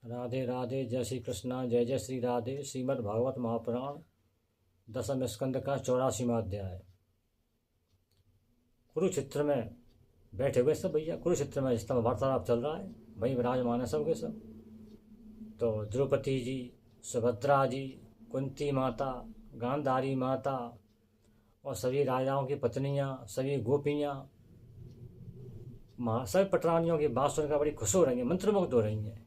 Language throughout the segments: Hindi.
राधे राधे, जय श्री कृष्णा, जय जय श्री राधे। श्रीमद् भागवत महापुराण दसम स्कंद का 84वां अध्याय। कुरुक्षेत्र में बैठे हुए सब भैया, कुरुक्षेत्र में इस समय वार्तालाप चल रहा है, वही विराजमान है सब के सब। तो द्रौपदी जी, सुभद्रा जी, कुंती माता, गांधारी माता और सभी राजाओं की पत्नियां, सभी गोपियां, सभी पटरानियों की बात सुनकर बड़ी खुश हो रही हैं, मंत्रमुग्ध हो रही हैं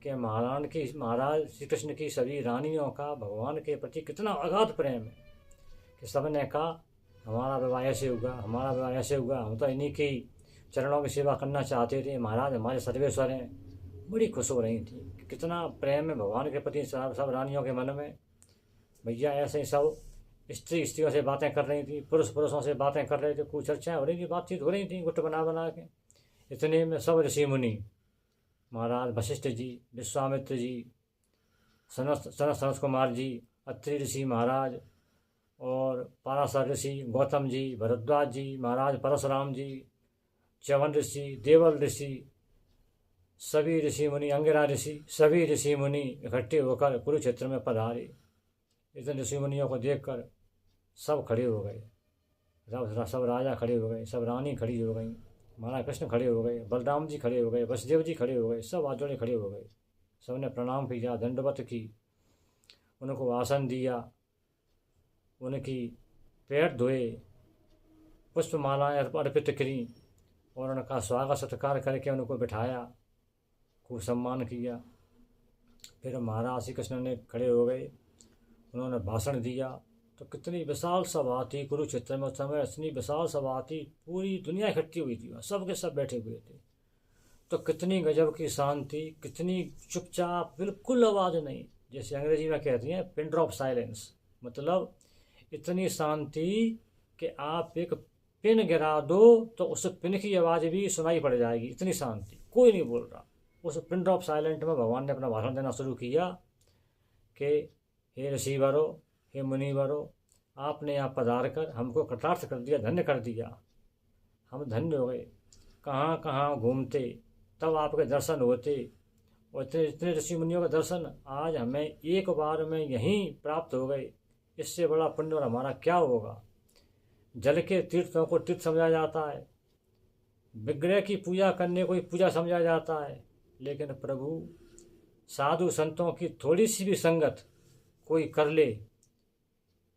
कि महाराज श्री कृष्ण की सभी रानियों का भगवान के प्रति कितना अगाध प्रेम है कि सबने कहा हमारा विवाह ऐसे होगा, हमारा विवाह ऐसे होगा, हम तो इन्हीं की चरणों की सेवा करना चाहते थे, महाराज हमारे सर्वेश्वर हैं। बड़ी खुश हो रही थी कि कितना प्रेम है भगवान के प्रति सब रानियों के मन में। भैया ऐसे ही सब स्त्रियों से बातें कर रही थी, पुरुषों से बातें कर रहे थे, कुछ चर्चाएँ हो रही थी, बातचीत हो रही थी गुट बना के। इतने में सब ऋषि मुनि, महाराज वशिष्ठ जी, विश्वामित्र जी, सनत कुमार जी, अत्रि ऋषि महाराज और पाराशर ऋषि, गौतम जी, भरद्वाज जी, महाराज परशुराम जी, च्यवन ऋषि, देवल ऋषि, सभी ऋषि मुनि, अंगिरा ऋषि, सभी ऋषि मुनि इकट्ठे होकर कुरुक्षेत्र में पधारे। इतने ऋषि मुनियों को देखकर सब खड़े हो गए, सब राजा खड़े हो गए, सब रानी खड़ी हो गई, महाराज कृष्ण खड़े हो गए, बलराम जी खड़े हो गए, वसुदेव जी खड़े हो गए, सब आजोड़े खड़े हो गए। सबने प्रणाम किया, दंडवत की, उनको आसन दिया, उनकी पैर धोए, पुष्पमालाएं अर्पित करी और उनका स्वागत सत्कार करके उनको बिठाया, खूब सम्मान किया। फिर महाराज श्री कृष्ण ने खड़े हो गए, उन्होंने भाषण दिया। तो कितनी विशाल सभा थी कुरुक्षेत्र में उस समय, इतनी विशाल सभा थी, पूरी दुनिया इकट्ठी हुई थी, सब के सब बैठे हुए थे। तो कितनी गजब की शांति, कितनी चुपचाप, बिल्कुल आवाज़ नहीं, जैसे अंग्रेजी में कहती हैं पिन ड्रॉप साइलेंस, मतलब इतनी शांति कि आप एक पिन गिरा दो तो उस पिन की आवाज़ भी सुनाई पड़ जाएगी, इतनी शांति, कोई नहीं बोल रहा। उस पिन ड्रॉप साइलेंट में भगवान ने अपना भाषण देना शुरू किया कि हे ऋषिवरों, हे मुनिवरों, आपने यहाँ पधार कर हमको कृतार्थ कर दिया, धन्य कर दिया, हम धन्य हो गए। कहाँ कहाँ घूमते तब आपके दर्शन होते, और इतने ऋषि मुनियों के दर्शन आज हमें एक बार में यहीं प्राप्त हो गए। इससे बड़ा पुण्य और हमारा क्या होगा। जल के तीर्थों को तीर्थ समझा जाता है, विग्रह की पूजा करने को ही पूजा समझा जाता है, लेकिन प्रभु साधु संतों की थोड़ी सी भी संगत कोई कर ले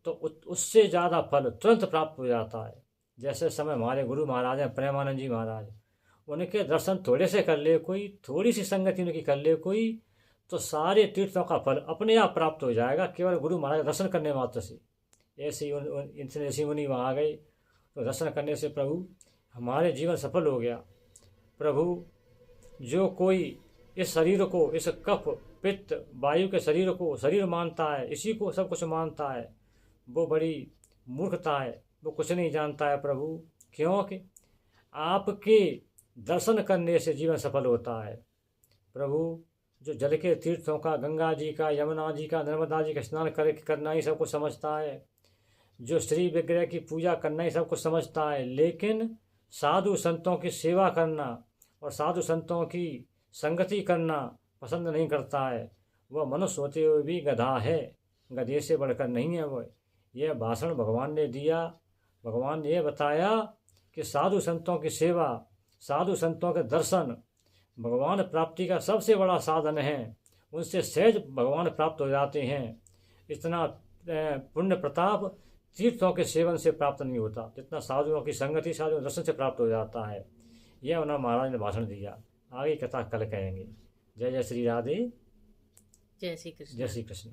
तो उससे ज़्यादा फल तुरंत प्राप्त हो जाता है। जैसे समय हमारे गुरु महाराज हैं प्रेमानंद जी महाराज, उनके दर्शन थोड़े से कर ले कोई, थोड़ी सी संगति उनकी कर ले कोई, तो सारे तीर्थों का फल अपने आप प्राप्त हो जाएगा, केवल गुरु महाराज दर्शन करने मात्र से। ऐसे ही इनसे ऋषि मुनि वहाँ आ गए, तो दर्शन करने से प्रभु हमारे जीवन सफल हो गया। प्रभु जो कोई इस शरीर को, इस कफ पित्त वायु के शरीर को शरीर मानता है, इसी को सब कुछ मानता है, वो बड़ी मूर्खता है, वो कुछ नहीं जानता है प्रभु। क्योंकि आपके दर्शन करने से जीवन सफल होता है। प्रभु जो जल के तीर्थों का, गंगा जी का, यमुना जी का, नर्मदा जी का स्नान करना ही सब कुछ समझता है, जो श्री विग्रह की पूजा करना ही सब कुछ समझता है, लेकिन साधु संतों की सेवा करना और साधु संतों की संगति करना पसंद नहीं करता है। वह मनुष्य होते हुए भी गधा है, गधे से बढ़कर नहीं है वह। यह भाषण भगवान ने दिया। भगवान ने यह बताया कि साधु संतों की सेवा, साधु संतों के दर्शन भगवान प्राप्ति का सबसे बड़ा साधन है, उनसे सहज भगवान प्राप्त हो जाते हैं। इतना पुण्य प्रताप तीर्थों के सेवन से प्राप्त नहीं होता, जितना साधुओं की संगति, साधुओं दर्शन से प्राप्त हो जाता है। यह उन्होंने महाराज ने भाषण दिया। आगे कथा कल कहेंगे। जय जय श्री राधे, जय श्री कृष्ण। जय श्री कृष्ण।